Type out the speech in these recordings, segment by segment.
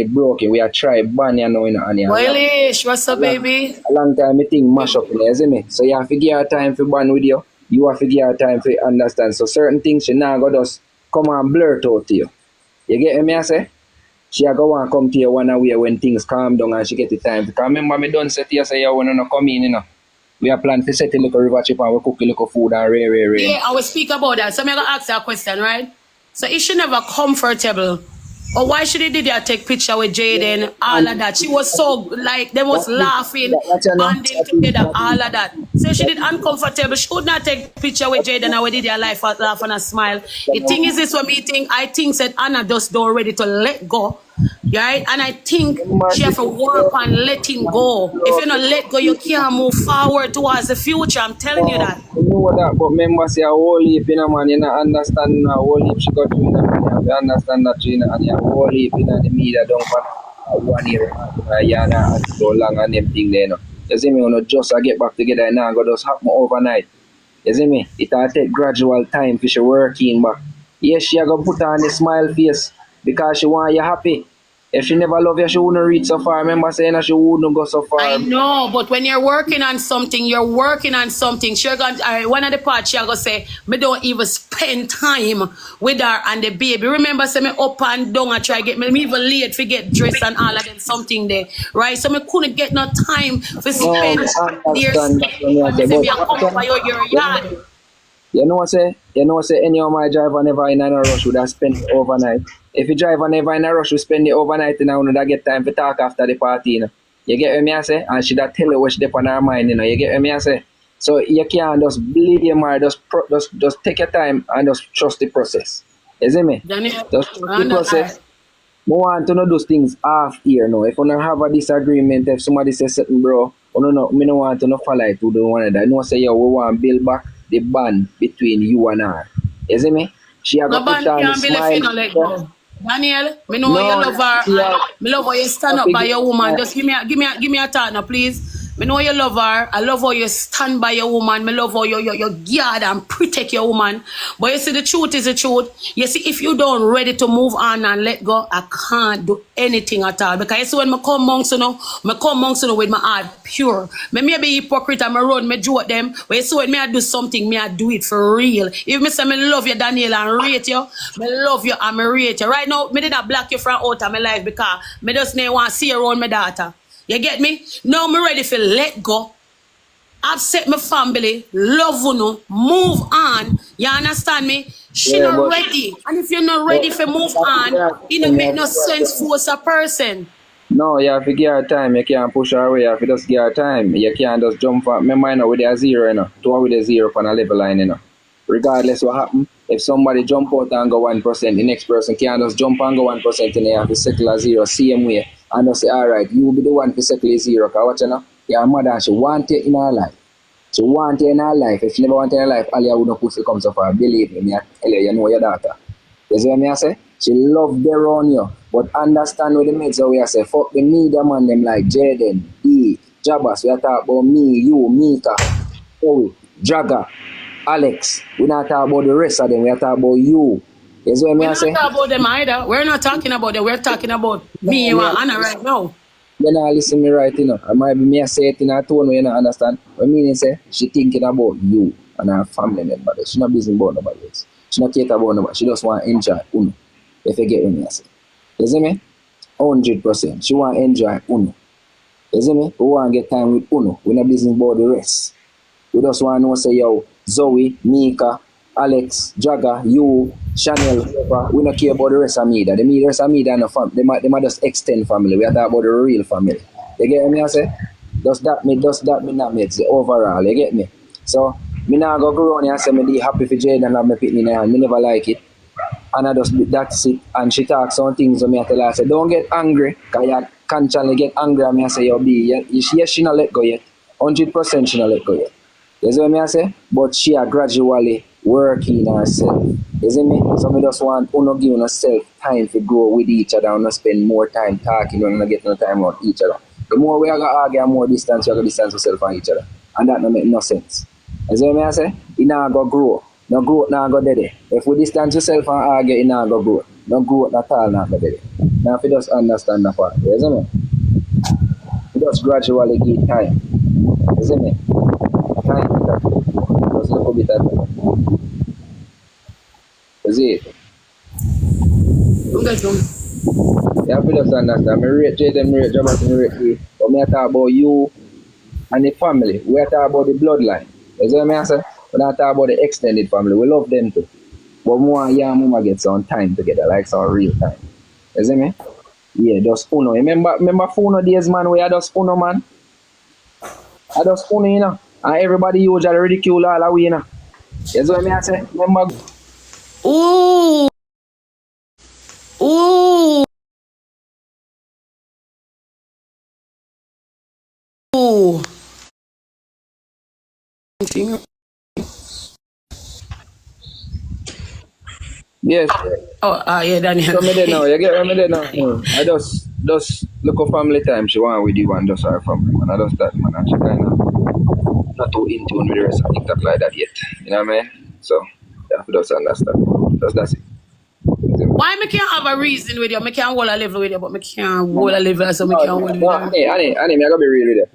it broken. We are try ban you know in Anya. Boilish, what's up, baby? A long time me think mash up in there, see me. So you have to give her time for ban with you. You have to give her time for understand. So certain things she now go just come and blurt out to you. You get me I say? She a go want come to you one away when things calm down and she get the time. Because remember me done say to you say you wanna not come in, you know. We are planning to set a little river chip and we cook a little food and rare. Yeah, I will speak about that. So I'm gonna ask you a question, right? So is she never comfortable? Or why should he did that take picture with Jaden, all of that? She was so, like, they was laughing, bonding together, all of that. So she did uncomfortable. She would not take picture with Jaden and we did their life laugh and a smile. The thing is this for me, I think that Anna just don't ready to let go. Right? And I think she have to work on letting go. If you don't let go, you can't move forward towards the future. I'm telling you that. You know that, but remember say a whole heap in a man, you know, understand a whole heap she got through in a man. You understand that you know, and you have a whole heap in the media don't for 1 year and so long and them thing there, you know. You see me, when you just get back together and now go just happen overnight. You see me? It'll take gradual time for she working back. Yes, she gonna put on the smile face because she want you happy. If she never love you, she wouldn't reach so far. Remember saying that she wouldn't go so far. I know, but when you're working on something, you're working on something. She's gonna, one of the parts she's gonna say, me don't even spend time with her and the baby. Remember, say me up and down and try to get me even late to get dressed and all of them something there, right? So me couldn't get no time to spend years your yard. You know what I say any of my driver never in a rush would have spent it overnight. If you drive never in a rush, you spend it overnight and now would get time to talk after the party, you know. You get what me I say? And she that tell you what she on her mind, you know. You get what me I say? So you can't just bleed your mind, just take your time and just trust the process. You see me? Daniel, just trust the process. I want to know those things half here now. If you don't have a disagreement, if somebody says something, bro, I don't want to know follow it to do one of that. No say yo, we want to build back the bond between you and her. You see me? She have got to put on smile. Daniel, me know you love her. Me love how you stand up by your woman. Just give me a thought now, please. Me know you love her. I love how you stand by your woman. Me love how you guard and protect your woman. But you see, the truth is the truth. You see, if you don't ready to move on and let go, I can't do anything at all. Because you see, when I come amongst you know, with my heart pure. Me may be hypocrite and I run, me joke them. But you see, when I do something, I do it for real. If me say me love you, Daniel, and rate you, me love you and me rate you. Right now, me did not block you from out of my life because me just don't want to see you around my daughter. You get me? Now I'm ready to let go. Upset my family, love you, move on. You understand me? She not ready. And if you're not ready to move on, it don't make no sense for a person. No, you have to give her time. You can't push her away. You have to just give her time. You can't just jump on. Remember, you know, with a zero, you know. To with a zero on a level line, you know. Regardless what happens, if somebody jump out and go 1%, the next person can't just jump and go 1% and you have to settle a zero, same way. And just say, all right, you will be the one to settle a zero. Because what you know, your mother, she want it in her life. She want it in her life. If she never want it in her life, all you would not push to come so far. Believe me, I tell you, you know your daughter. You see what I say? She love them around you. But understand what the mates are we say. Fuck the media man, them like Jaden, D, Jabas. We are talking about me, you, Mika, Owie, Jagger, Alex. We not talking about the rest of them. We are talking about you. You see what I say? We're not talking about them either. We're not talking about them. We're talking about me and Anna right now. You know, listen me right, you know. I might be me say it in her tone where you don't understand. What I mean is, she thinking about you and her family members. She not busy about nobody else. She not care about nobody. She just want to enjoy Uno. If you get what I say. You see me? 100%. She want to enjoy Uno. You see me? We want to get time with Uno. We not busy about the rest. We just want to know, say, yo, Zoe, Mika, Alex, Jagger, you, Chanel, we don't care about the rest of media. The rest of media and the family, they might just extend family. We are talking about the real family. You get me? I say? Does that me not make the overall, you get me? So, me now go around and say me happy for Jade and have me picking in her hand. Me never like it. And I just, that's it. And she talks some things to me, I tell her, I say, don't get angry, because you constantly get angry at me. I say, yo, B, yes, she not let go yet. 100% she not let go yet. You see what I say? But she are gradually working on herself. You see me? So I just want to give herself time to grow with each other and spend more time talking and not get no time on each other. The more we are going to argue, the more distance you are going to distance yourself from each other. And that don't make no sense. You see what I say? It not going to grow. No growth not go there. If we distance yourself and argue, it not go grow. No growth at all now, baby. Now if you just understand that part, you see me? You just gradually give time. You see me? Time to that. Just a little bit of time. You see it? Okay, You have to just understand. Me rate Jaden, me rate Jabba, me rate you. But me talk about you and the family. We talk about the bloodline. You see what I say? We not talk about the extended family. We love them too. But more and your mama get some time together, like some real time. You see me? Yeah, just Uno. Remember Uno days, man, we had just Uno, man. I just Uno, you know. And everybody usually ridicule all of we, you know. You see what I say? Remember? ooh, ooh, ooh. Yes. Oh, yeah, Daniel. So me there now, you get me there now. I just look for family time. She want with you and just her family, man. I just that, man. And she kind of not too in tune with the rest of TikTok like that yet. You know what I mean? So, you have to just understand. Just that's it. Why me can't have a reason with you? Me can't hold a level with you, but me can't hold a level so me can't hold with you. Annie, I gotta be real with you.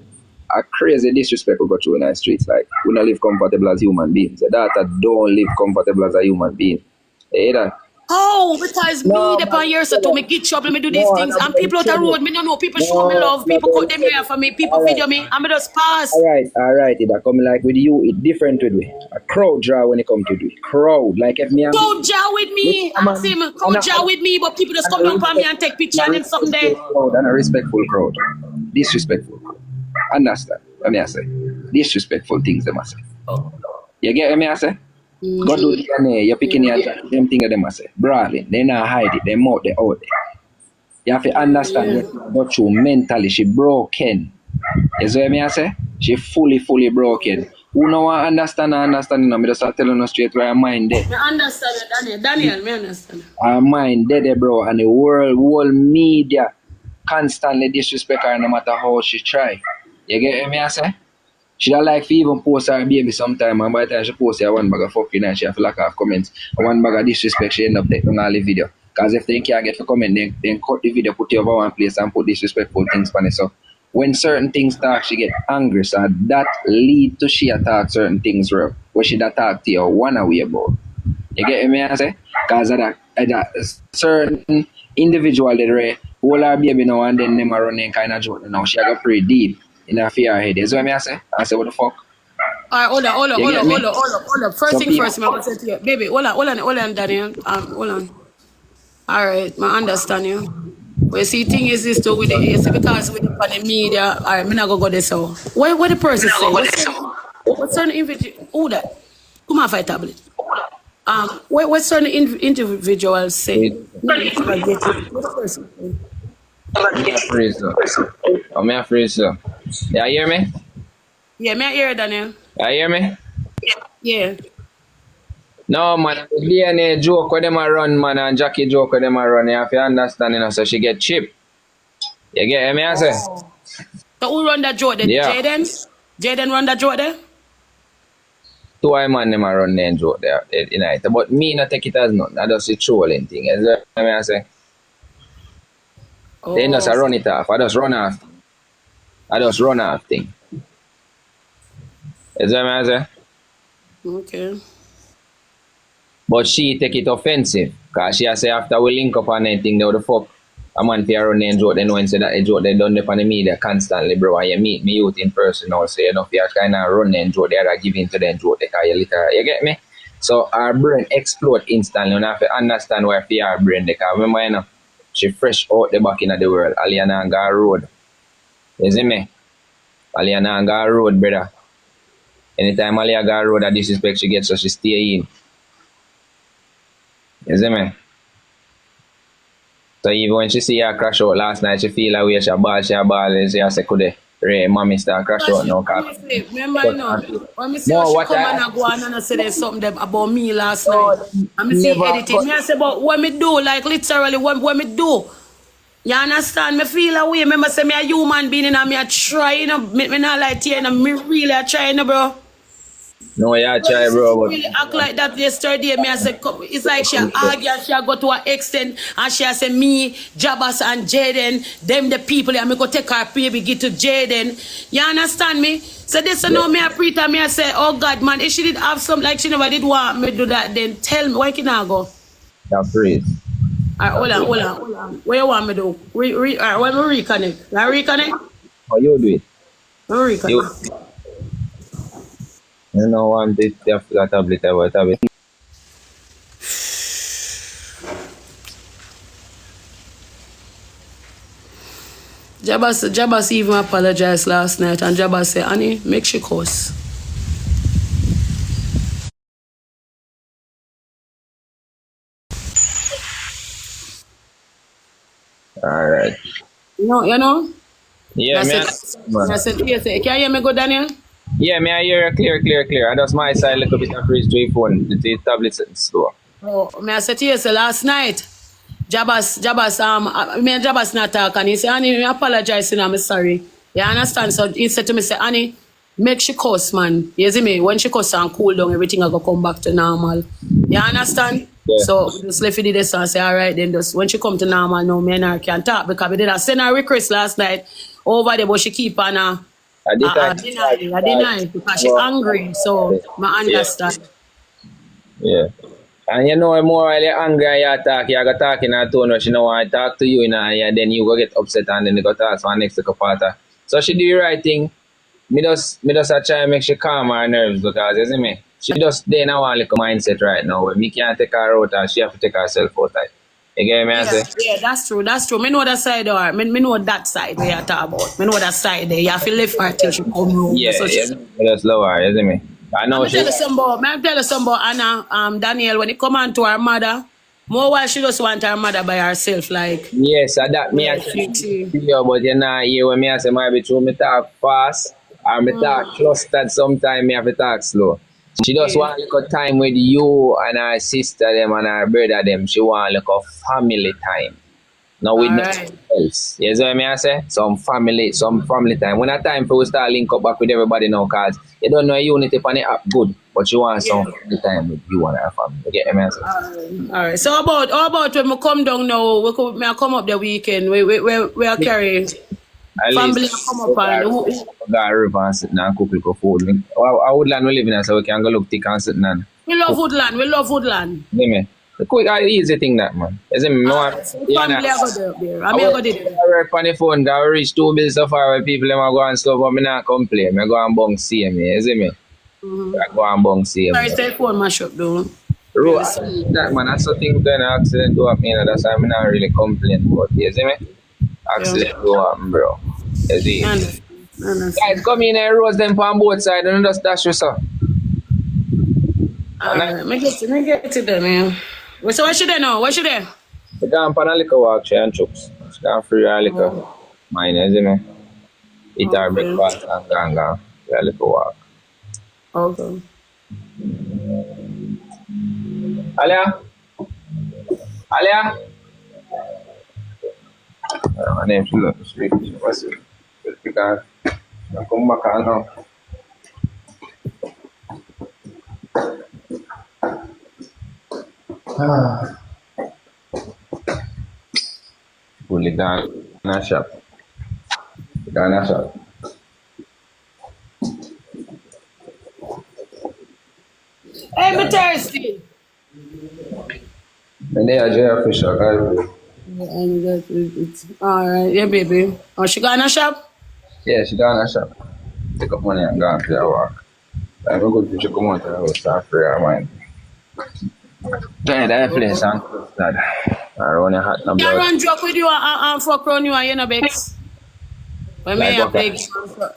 A crazy disrespect will go through in the streets. Like, we don't live comfortable as human beings. The daughter don't live comfortable as a human being. You hear that? Oh, because me upon years to me get trouble, me do these things, and people out the road, me don't know. People show me love, people cut them hair for me, people video me, and me just pass. All right. It come like with you, it different with me. A crowd draw when it come to it. Crowd, like if me. Crowd draw with me, I see me crowd draw with me, but people just come down for me and take picture and then something there. And a respectful crowd, disrespectful. Understand? Let me say, disrespectful things them I say. You get what me I say? Go do DNA, you're picking your them things them I say. Brawling, they not hide it, they out there out there. You have to understand that through mentally she broken. You see what me I say? She fully broken. Who no one understand, you know, me just start telling her straight where her mind dead. I understand, Daniel, me understand. Her mind dead, bro, and the whole media constantly disrespect her no matter how she try. You get what me I say? She don't like to even post her baby sometime, and by the time she posts her one bag of fucking and she have to lack of comments. And one bag of disrespect, she end up taking all the video. Because if they can't get to comment, then cut the video, put it over one place and put disrespectful things on it. So when certain things talk, she get angry. So that lead to she attack certain things where she attack to you one away about. You get me I say? Because of that certain individual that hold her baby now and then them are running kind of joke now. She got pretty deep in her fear head. You see what I say? I say, what the fuck? Alright, hold on. First thing first, I'm going to say to you. Baby, hold on, Daniel. Hold on. Alright, I understand you. But you see, thing is this too, with the, you see, because with the media, alright, I'm not going to go there so. What the person say? What's certain individual? Who that? Come on, fight tablet. What certain individuals say? What the person say? I'm afraid so. I'm afraid so. Yeah, you hear me? Yeah, me I hear it, Daniel. You hear me? Yeah. No, man. DNA joke where them a run, man, and Jackie joke where them a run. You have to understand, you know, so she get cheap. You get me, I say? So who run that joke then? Yeah. Jaden run that joke there? Two I man them a run that joke there, you know. But me not take it as nothing. I just a trolling thing. You know what I say? They just run it off. I just run off thing. You know what I say? Okay. But she take it offensive. Because she say after we link up on anything, they would fuck a man for run and joke. They know and say that a joke they done up on the media constantly, bro. And you meet me youth in person now, so you know if you kind of run and joke, they are giving to them joke. You get me? So our brain explode instantly. You have to understand where for our brain. Because remember, you know, she fresh out the back in the world. Aliana got road. You see me? Aliana got road, brother. Anytime Alia got road that disrespect she gets, so she stay in. You see me? So even when she see her crash out last night, she feel like she ball, and she say, could Ray, mommy start crash out now. Remember, you know, when me see how she come and go on and say there's something about me last night. And me see editing. Me I say, but what me do, like literally, what me do? You understand? Me feel away. Remember, say me a human being and me a try, you know, me not like you know, me really a try, you know, bro. No, yeah, But try, she bro. really act like that yesterday. Me, I said, it's like she argue and she go to her extent and she said, me, Jabas and Jaden, them the people, and me go take her baby, get to Jaden. You understand me? So this you know me, I pre-time me, I say, oh God, man, if she did have some, like she never did want me to do that, then tell me, why can I go? That praise. All right, hold on. What you want me to do? All right, when we reconnect. Can I reconnect? How you do it? We You, reconnect. you know, one bit, you have got a tablet or whatever. Jabas even apologized last night and Jabas said, Annie, make she cuss. All right. You know? Yeah, I man. said, yes, can you hear me go, Daniel? Yeah, me I hear you clear. And that's my side a little bit of freeze to your phone. The tablet setting slow. Oh, I said to you, last night, Jabas, me and Jabas not talk, and he said, Annie, I apologize, and I'm sorry. You understand? So he said to me, say, Annie, make she cuss, man. You see me? When she cuss and cool down, everything will go come back to normal. You understand? Yeah. So just left it this and say, all right, then just when she come to normal, now me and her can talk, because we did a send her request last night over there, but she keep on I deny because she angry. So I understand. Yeah. And you know, more while you're angry and you go talk in a tone where she don't want to talk to you, and then you go get upset and then you go talk to her next to the So she do the right thing. Me just try and make she calm her nerves because, you see me, she just there in a one little mindset right now where me can't take her out and she have to take herself out. You get me? Yeah, that's true. Me know that side or me know that side where you talk about. Me know that side there. You have to lift her till she come home. Yeah, so yeah, just lower her, you see me? I know she... tell you some about Anna, Daniel, when it come on to her mother, more while she just want her mother by herself, like... Yes, that me I see you, but you know, here when me I say might be true, me talk fast, or me talk clustered sometimes, me have to talk slow. She just want like a time with you and her sister them and her brother them. She want like a family time. Not with nothing else. You see what I say? Some family time. When a time for we start link up back with everybody now, cause you don't know unity on the app good, but you want some family time with you and her family. You get me? All right. So how about when we come down now, may I come up the weekend, we are carry family come up and got a river and sit down and cook little food. I woodland we live in so we can go look thick and sit down. We love woodland. Yeah, me. The quick easy thing that man. You see me, I work on the phone, I reach 2 bills so far where people them go and stuff, but me not complain. I go and bung see me, you see me? I go and bung see me. Sorry, say phone mash up though. That man, that's something when an accident do happen, that's why I'm not really complaining about it, you see me? Accident do happen, bro. You see? Guys, come in and roast them on both sides and just dash yourself. Alright, me get to them, man. So what should they know? What should they? She gone for a liquor walk, she and chucks. She gone free her liquor. Mine, you see me? Eat her breakfast and gone for a liquor walk. Okay. Alia? Her name, she look straight. She was it. Because I come back and now. Fully gone in a shop. Hey, me thirsty. And they are jellyfish, guys. Alright, yeah, baby. Oh, she got in a shop? Yeah, she gone in a shop. Take up money and go for her walk. I'm going to come out of the house and free her mind. Yeah, that place and that. I run a hot number. Can I run joke with you and fuck around you and you know, Bex? When me a play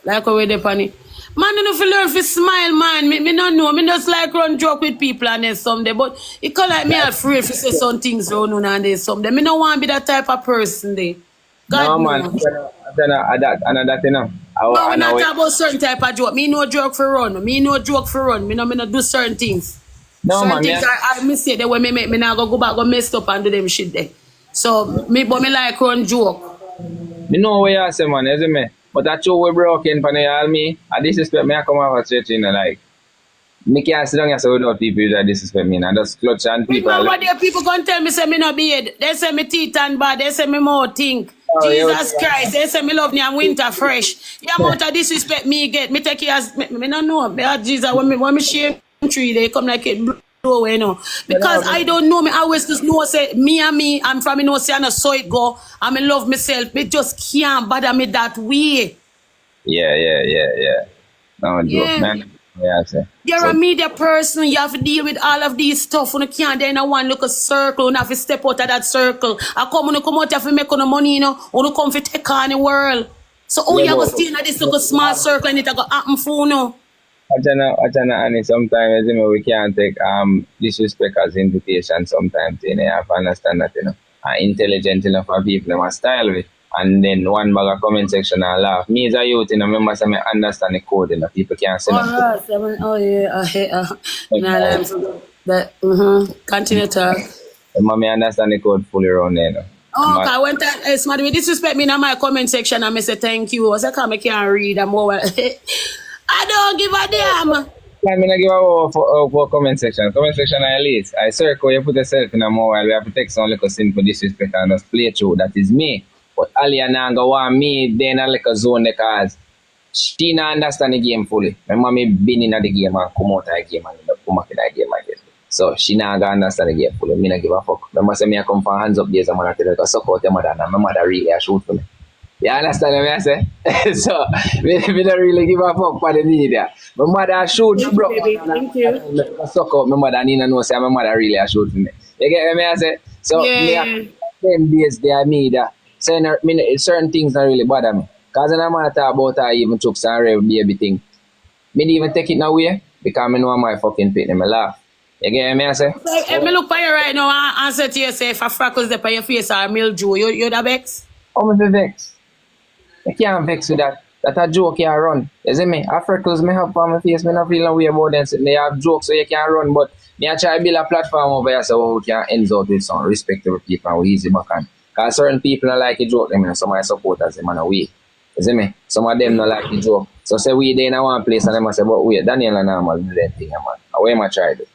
like how we dey funny. Man, you know, if you learn to smile, man. Me not know. Me just like run joke with people and then someday. But it can like me afraid to say some things around you and then someday. Me don't want to be that type of person there. God, no, man. Another thing now. No, we not talk about certain type of joke. Me no joke for run. Me no do certain things. No, certain things I miss it. That when me not go back, go messed up and do them shit there. So, me like run joke. You know what you say, man, isn't me? But that show we broken for all me. I disrespect me, I come over straight in like. Me can't sit down here so without people that disrespect me. And just clutch and people. What there people gonna tell me say me no beard. They say me teeth and bad. They say me more think. Oh, Jesus Christ. They say me love me and winter fresh. The amount of disrespect me get. Me take it as me no know. Jesus when me shame tree they come like it blow away, you know. Because I don't know, me always just know say me and me, I'm from me know say I know so it go. I me love myself. Me just can't bother me that way. Yeah. No joke, man. Yeah, you're a media person, you have to deal with all of these stuff. You can't then in one little circle, you have to step out of that circle. I come out here to make no money, you know, you come to take on the world. So you have to stay in this little small circle and it go happen for you know. And sometimes you know we can't take disrespect as invitation sometimes, you know, you have to understand that, you know. Intelligent enough for people them style with. And then one bag of comment section and laugh. Me as a youth, you know, remember say I understand the code, you know, people can't say nothing. Oh yeah, continue talk. I understand the code fully around there, you know. Oh, okay, when that somebody disrespect me in my comment section and I say thank you. I say come I can't read and more. I don't give a damn. I'm not give a for comment section. Comment section I least. I circle you put yourself in a mobile. We have to take some little simple disrespect and just play through. That is me. But Ali and Nanga want me then a little zone because she not understand the game fully. My mommy been in the game and come out of the game and come out of the game again. So she not gonna understand the game fully. Me not give a fuck. Remember say me I come from hands up days and man I tell her suck out your mother and my mother really a shoot for me. You understand what I say? So me don't really give a fuck for the media. My mother shoot me, bro. Thank you. Suck out my mother and you know say my mother really a shoot for me. You get what I say? So me 10 days there media. So certain things don't really bother me. Because when I'm talk about even chooks and real baby thing, me don't even take it away because I know my fucking pit and I laugh. You get what I say? If me look for you right now and say to you, say if a freckles there on your face or mildew, you the vex? How me vex? I can't vex with that. That a joke you run. You see me? A freckles me have on my face, me not feel no way about them. They have jokes so you can run, but me I try to build a platform over here so we can end out with some respectable people and we easy back on. Because certain people don't like the joke, them, some of my supporters, them and away. You see me? Some of them don't like the joke. So say we there in one place and them say, but wait, Daniel and normal do that thing, man. How am I try it?